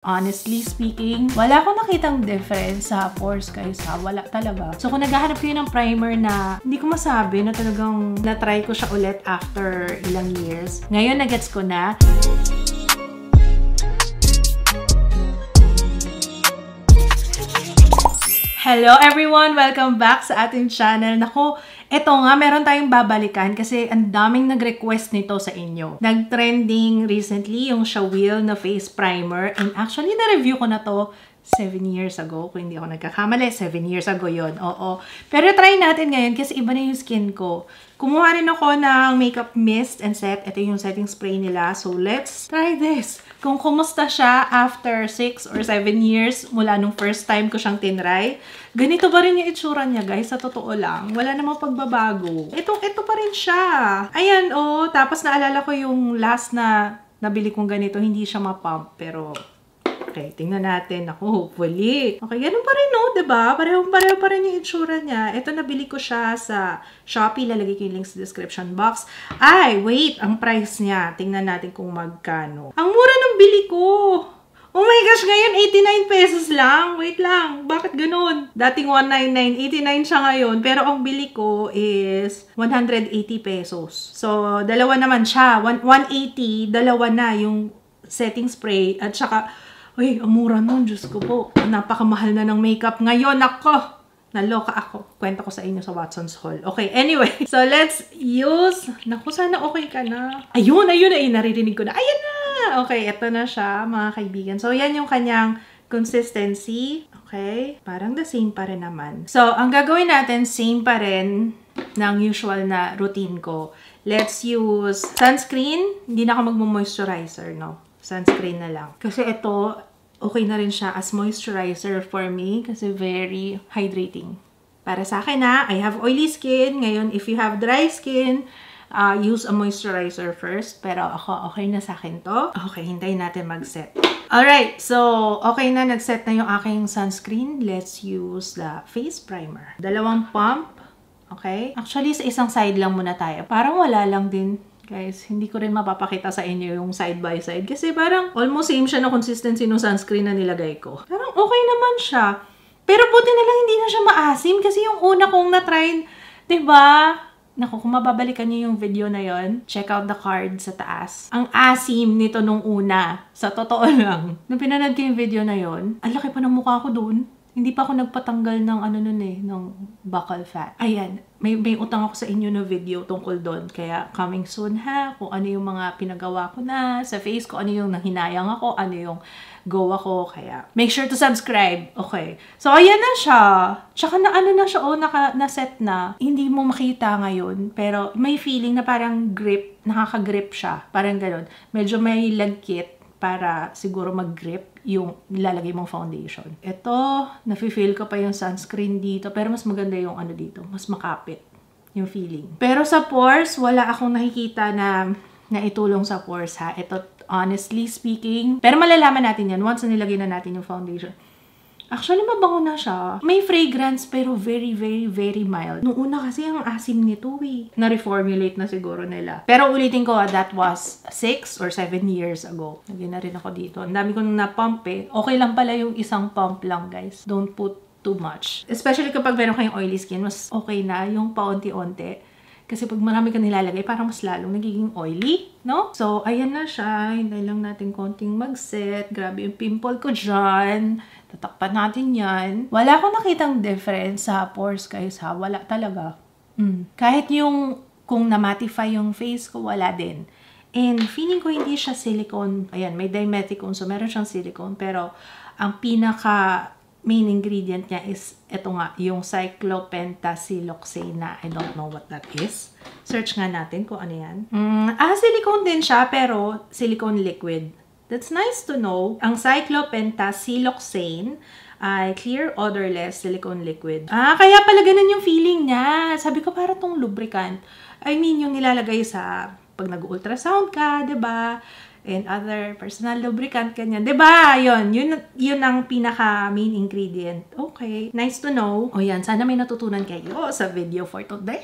Honestly speaking, wala akong nakitang difference sa pores kaysa wala talaga. So kung naghahanap kayo ng primer na hindi ko masabi na talagang na-try ko siya ulit after ilang years, ngayon na-gets ko na. Hello everyone! Welcome back sa ating channel. Naku, eto nga, meron tayong babalikan kasi ang daming nag-request nito sa inyo. Nag-trending recently yung Shawil na face primer and actually na-review ko na to 7 years ago. Kung hindi ako nagkakamali, 7 years ago yon. Oo. Pero try natin ngayon kasi iba na yung skin ko. Kumuha rin ako ng makeup mist and set. Ito yung setting spray nila. So let's try this. Kung kumusta siya after 6 or 7 years mula nung first time ko siyang tinry, ganito ba rin yung itsura niya, guys? Sa totoo lang, wala namang pagbabago. Ito pa rin siya. Ayan, oh. Tapos naalala ko yung last na nabili kong ganito, hindi siya mapump. Pero, okay, tingnan natin. Ako, hopefully. Okay, ganun pa rin, no? Diba? Pareho pa rin yung itsura niya. Ito, nabili ko siya sa Shopee. Lalagay ko yung link sa description box. Ay, wait! Ang price niya. Tingnan natin kung magkano. Ang mura ng bili ko! Oh my gosh, ngayon 89 pesos lang. Wait lang, bakit ganun? Dating 199, 89 siya ngayon. Pero ang bili ko is 180 pesos. So, dalawa naman siya. 180, dalawa na yung setting spray. At saka, uy, ang mura nun, Diyos ko po. Napakamahal na ng makeup ngayon. Ako, naloka ako. Kwento ko sa inyo sa Watson's Haul. Okay, anyway. So, let's use... Naku, sana okay ka na. Ayun, naririnig ko na. Ayan na! Okay, ito na siya, mga kaibigan. So, yan yung kanyang consistency. Okay? Parang the same pa rin naman. So, ang gagawin natin, same pa rin ng usual na routine ko. Let's use sunscreen. Hindi na ako magmo-moisturizer, no? Sunscreen na lang. Kasi ito, okay na rin siya as moisturizer for me kasi very hydrating. Para sa akin na, I have oily skin. Ngayon, if you have dry skin, use a moisturizer first. Pero ako, okay na sa akin to. Okay, hintayin natin mag-set. Alright, so okay na, nag-set na yung aking sunscreen. Let's use the face primer. Dalawang pump. Okay? Actually, sa isang side lang muna tayo. Parang wala lang din. Guys, hindi ko rin mapapakita sa inyo yung side by side. Kasi parang almost same siya na consistency ng sunscreen na nilagay ko. Parang okay naman siya. Pero buti na lang hindi na siya maasim. Kasi yung una kong na-try, diba? Naku, kung mababalikan niyo yung video na yon, check out the card sa taas. Ang asim nito nung una. Sa totoo lang. Nung pinanood ko yung video na yon, ang laki pa ng mukha ko dun. Hindi pa ako nagpatanggal ng ano nun eh, ng buccal fat. Ayan, may utang ako sa inyo na video tungkol doon. Kaya coming soon ha, kung ano yung mga pinagawa ko na sa face ko, ano yung nanghinayang ako, ano yung go ako. Kaya make sure to subscribe. Okay. So ayan na siya. Tsaka na ano na siya, oh, na-set na. Hindi mo makita ngayon, pero may feeling na parang grip, nakaka-grip siya. Parang gano'n. Medyo may lagkit para siguro mag-grip yung nilalagay mong foundation. Ito, nafe-feel ko pa yung sunscreen dito, pero mas maganda yung ano dito, mas makapit yung feeling. Pero sa pores, wala akong nakikita na itulong sa pores ha. Ito, honestly speaking, pero malalaman natin yan once na nilagay na natin yung foundation. Actually, mabango na siya. May fragrance pero very, very, very mild. Noong una kasi ang asim nito eh. Na-reformulate na siguro nila. Pero ulitin ko, that was 6 or 7 years ago. Lagyan na rin ako dito. Ang dami ko nung na-pump eh. Okay lang pala yung isang pump lang, guys. Don't put too much. Especially kapag meron kayong oily skin, mas okay na yung paunti-unti. Kasi pag marami ka nilalagay, parang mas lalong nagiging oily, no? So, ayan na siya. Hintayin lang natin konting mag-set. Grabe yung pimple ko dyan. Tatakpan natin yan. Wala akong nakitang difference sa pores, guys, ha? Wala talaga. Kahit yung, kung na-mattify yung face ko, wala din. And feeling ko hindi siya silicone. Ayan, may dimethicone, so meron siyang silicone. Pero, ang pinaka main ingredient niya is, eto nga, yung cyclopentasiloxane na I don't know what that is. Search nga natin kung ano yan. Silicone din siya, pero silicone liquid. That's nice to know. Ang cyclopentasiloxane ay clear, odorless silicone liquid. Kaya pala ganun yung feeling niya. Sabi ko, para tong lubricant. I mean, yung nilalagay sa pag nag-ultrasound ka, diba? And other personal lubricant, ganyan. Diba? Yun ang pinaka main ingredient. Okay. Nice to know. O yan, sana may natutunan kayo sa video for today.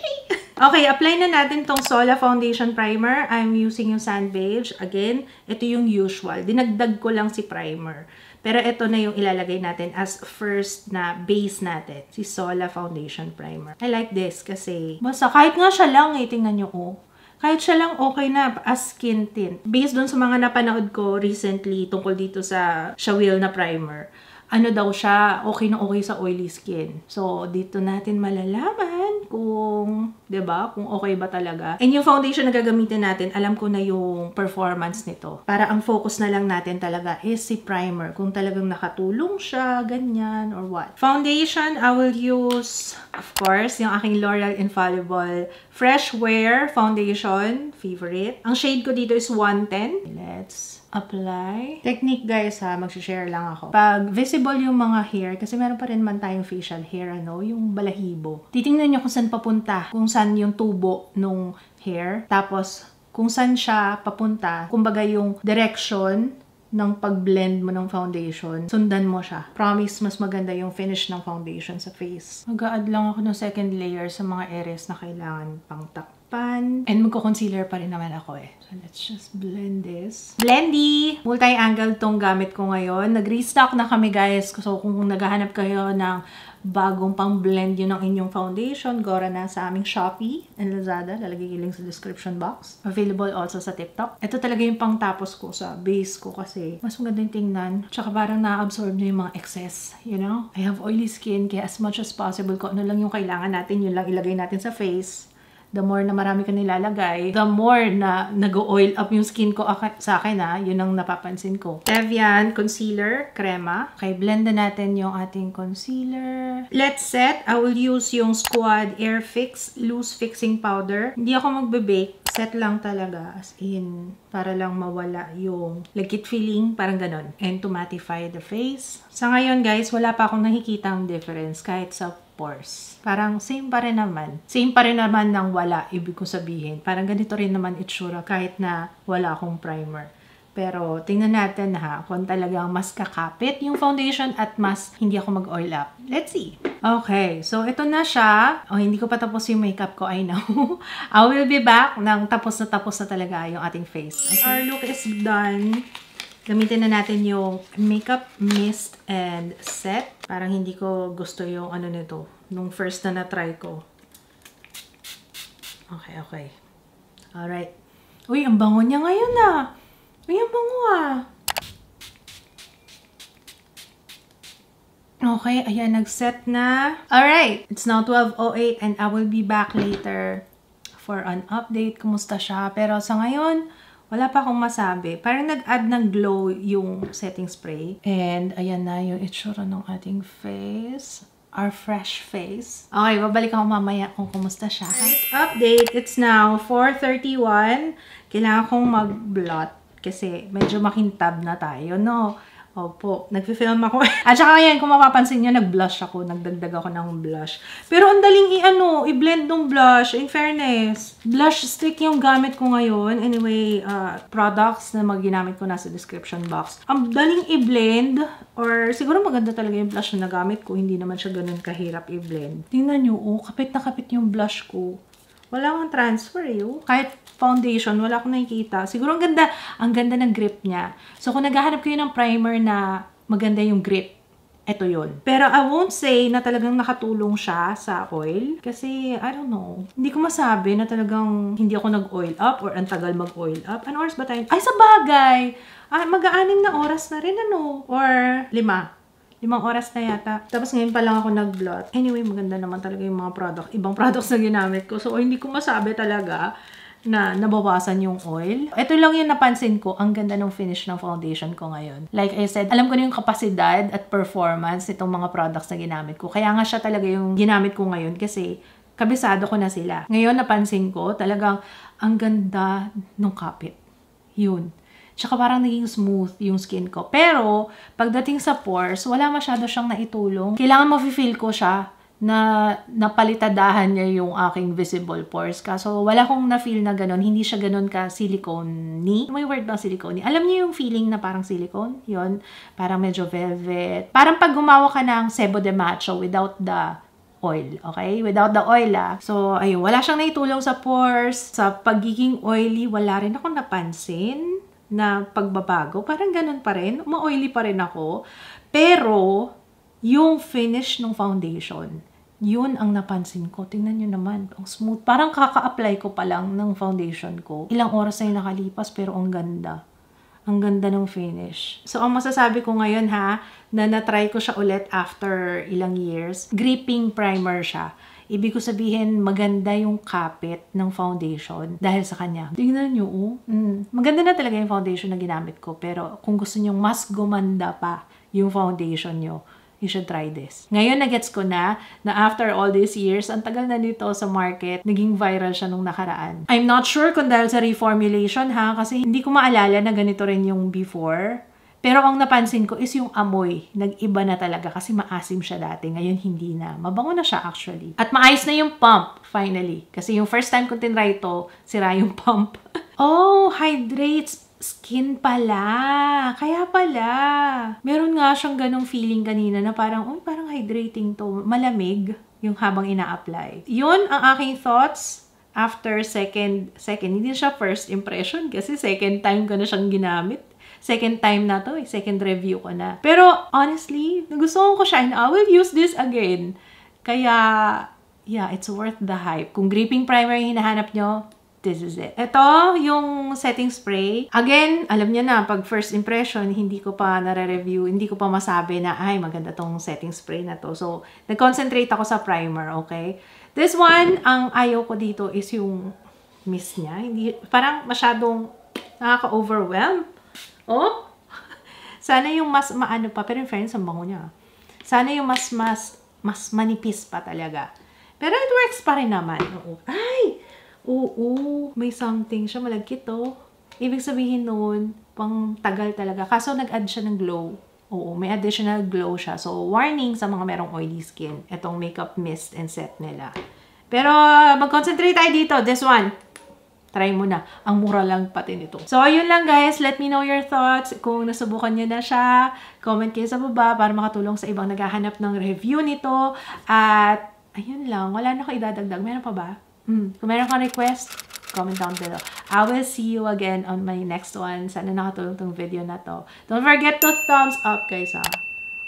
Okay, apply na natin tong Sola Foundation Primer. I'm using yung Sand Beige. Again, ito yung usual. Dinagdag ko lang si primer. Pero ito na yung ilalagay natin as first na base natin. Si Sola Foundation Primer. I like this kasi basta kahit nga siya lang tingnan nyo oh. Kahit siya lang okay na as skin tint. Based dun sa mga napanood ko recently tungkol dito sa Shawil na primer. Ano daw siya, okay na okay sa oily skin. So, dito natin malalaman kung, 'di ba, kung okay ba talaga. And yung foundation na gagamitin natin, alam ko na yung performance nito. Para ang focus na lang natin talaga is si primer. Kung talagang nakatulong siya, ganyan, or what. Foundation, I will use, of course, yung aking L'Oreal Infallible Fresh Wear Foundation. Favorite. Ang shade ko dito is 110. Let's apply. Technique guys ha, mag-share lang ako. Pag visible yung mga hair, kasi meron pa rin man tayong facial hair, ano, yung balahibo. Titingnan nyo kung saan papunta, kung saan yung tubo nung hair. Tapos, kung saan siya papunta, kumbaga yung direction ng pag-blend mo ng foundation, sundan mo siya. Promise, mas maganda yung finish ng foundation sa face. Mag-a-add lang ako ng second layer sa mga areas na kailangan pang takpan. And magko-concealer pa rin naman ako eh. So, let's just blend this. Blendy! Multi-angle tong gamit ko ngayon. Nag-restock na kami guys. So, kung naghahanap kayo ng bagong pang-blend yun ng inyong foundation, gora na sa aming Shopee and Lazada. Lalagay yung link sa description box. Available also sa TikTok. Ito talaga yung pang-tapos ko sa base ko kasi mas maganda yung tingnan. Tsaka parang na-absorb nyo yung mga excess. You know? I have oily skin kaya as much as possible kung ano lang yung kailangan natin, yun lang ilagay natin sa face. The more na marami ka nilalagay, the more na nag-oil up yung skin ko sa akin ha. Yun ang napapansin ko. Evian Concealer, Crema. Okay, blend na natin yung ating concealer. Let's set. I will use yung Squad Air Fix Loose Fixing Powder. Hindi ako magbe-bake. Set lang talaga. As in, para lang mawala yung lagkit feeling. Parang ganon. And to mattify the face. Sa ngayon guys, wala pa akong nakikitang difference kahit sa pores. Parang same pa rin naman. Same pa rin naman ng wala, ibig ko sabihin. Parang ganito rin naman itsura kahit na wala akong primer. Pero tingnan natin ha, kung talagang mas kakapit yung foundation at mas hindi ako mag-oil up. Let's see. Okay, so ito na siya. Oh, hindi ko pa tapos yung makeup ko, I know. I will be back nang tapos na talaga yung ating face. Okay. Our look is done. Gamitin na natin yung makeup mist and set. Parang hindi ko gusto yung ano nito. Nung first na na-try ko. Okay. Alright. Uy, ang bango niya ngayon ah. Uy, ang bango ah. Okay, ayan, nag-set na. Alright, it's now 12:08 and I will be back later for an update. Kumusta siya? Pero sa ngayon, wala pa akong masabi. Parang nag-add ng glow yung setting spray. And ayan na yung itsura ng ating face. Our fresh face. Okay, babalik ako mamaya kung kumusta siya. Update, it's now 4:31. Kailangan kong mag-blot kasi medyo makintab na tayo, no? Opo, nagfi-film ako. At saka yan, kung mapapansin nyo, nag-blush ako. Nagdagdag ako ng blush. Pero ang daling i-blend ng blush. In fairness, blush stick yung gamit ko ngayon. Anyway, products na ginamit ko nasa description box. Ang daling i-blend, or siguro maganda talaga yung blush na nagamit ko. Hindi naman siya ganun kahirap i-blend. Tingnan nyo, oh, kapit na kapit yung blush ko. Wala akong transfer eh. Oh. Kahit foundation, wala akong nakikita. Siguro ang ganda ng grip niya. So, kung naghahanap kayo ng primer na maganda yung grip, eto yun. Pero I won't say na talagang nakatulong siya sa oil. Kasi, I don't know. Hindi ko masabi na talagang hindi ako nag-oil up or ang tagal mag-oil up. Anong oras ba tayo? Ay, sa bagay! Mag-6 na oras na rin, ano? Or 5 oras na yata. Tapos ngayon pa lang ako nag-blot. Anyway, maganda naman talaga yung mga ibang products na ginamit ko. So, hindi ko masabi talaga na nabawasan yung oil. Ito lang yung napansin ko, ang ganda ng finish ng foundation ko ngayon. Like I said, alam ko na yung kapasidad at performance nitong mga products na ginamit ko. Kaya nga siya talaga yung ginamit ko ngayon kasi kabisado ko na sila. Ngayon napansin ko, talagang ang ganda ng kapit. Yun. Tsaka parang naging smooth yung skin ko. Pero, pagdating sa pores, wala masyado siyang naitulong. Kailangan ma-feel ko siya na napalitadahan niya yung aking visible pores. Kaso, wala kong na-feel na ganun. Hindi siya ganun ka silicone-y. May word bang silicone-y? Alam niyo yung feeling na parang silicone? Yun. Parang medyo velvet. Parang pag gumawa ka ng Sebo de Macho without the oil, okay? Without the oil, So, ayun, wala siyang naitulong sa pores. Sa pagiging oily, wala rin ako napansin na pagbabago. Parang ganun pa rin. Ma-oily pa rin ako. Pero, yung finish ng foundation, yun ang napansin ko. Tingnan nyo naman, ang smooth. Parang kaka-apply ko pa lang ng foundation ko. Ilang oras na yung nakalipas, pero ang ganda. Ang ganda ng finish. So, ang masasabi ko ngayon na na-try ko siya ulit after ilang years, gripping primer siya. Ibig ko sabihin, maganda yung kapit ng foundation dahil sa kanya. Tingnan nyo, maganda na talaga yung foundation na ginamit ko. Pero kung gusto nyo mas gumanda pa yung foundation nyo, you should try this. Ngayon, nagets ko na after all these years, ang tagal na nito sa market, naging viral siya nung nakaraan. I'm not sure kung dahil sa reformulation kasi hindi ko maalala na ganito rin yung before. Pero ang napansin ko is yung amoy. Nag-iba na talaga kasi maasim siya dati. Ngayon, hindi na. Mabango na siya actually. At maayos na yung pump, finally. Kasi yung first time ko tinry ito, sira yung pump. Oh, hydrates skin pala. Kaya pala. Meron nga siyang ganong feeling kanina na parang, parang hydrating to. Malamig yung habang ina-apply. Yun ang aking thoughts after second. Hindi siya first impression kasi second time ko na siyang ginamit. Second time na to, second review ko na. Pero honestly, nagustuhan ko siya and I will use this again. Kaya, yeah, it's worth the hype. Kung gripping primer yung hinahanap nyo, this is it. Ito, yung setting spray. Again, alam niya na, pag first impression, hindi ko pa nare-review, hindi ko pa masabi na, ay, maganda tong setting spray na to. So, nag-concentrate ako sa primer, okay? This one, ang ayaw ko dito is yung mist niya. Hindi, parang masyadong nakaka-overwhelm. Oh! Sana yung mas maano pa, pero in fairness, ang bango niya. Sana yung mas manipis pa talaga. Pero it works pa rin naman. Ay! Oo, may something siya. Malagkit to. Ibig sabihin noon, pang tagal talaga. Kaso nag-add siya ng glow. Oo, may additional glow siya. So, warning sa mga merong oily skin. Itong makeup mist and set nila. Pero, mag-concentrate tayo dito. This one. Try mo na. Ang mura lang pati nito. So, ayun lang guys. Let me know your thoughts. Kung nasubukan nyo na siya, comment kayo sa baba para makatulong sa ibang naghahanap ng review nito. At, ayun lang. Wala na ko idadagdag. Meron pa ba? Kung meron kang request, comment down below. I will see you again on my next one. Sana nakatulong tong video na to. Don't forget to thumbs up, guys,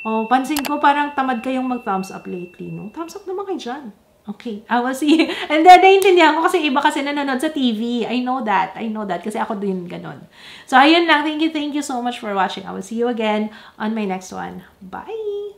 Oh, pansin ko parang tamad kayong mag-thumbs up lately, no? Thumbs up naman kayo dyan. Okay, I will see you. And then, naiintindihan ko kasi iba kasi nanonood sa TV. I know that. Kasi ako din ganon. So, ayun lang. Thank you so much for watching. I will see you again on my next one. Bye!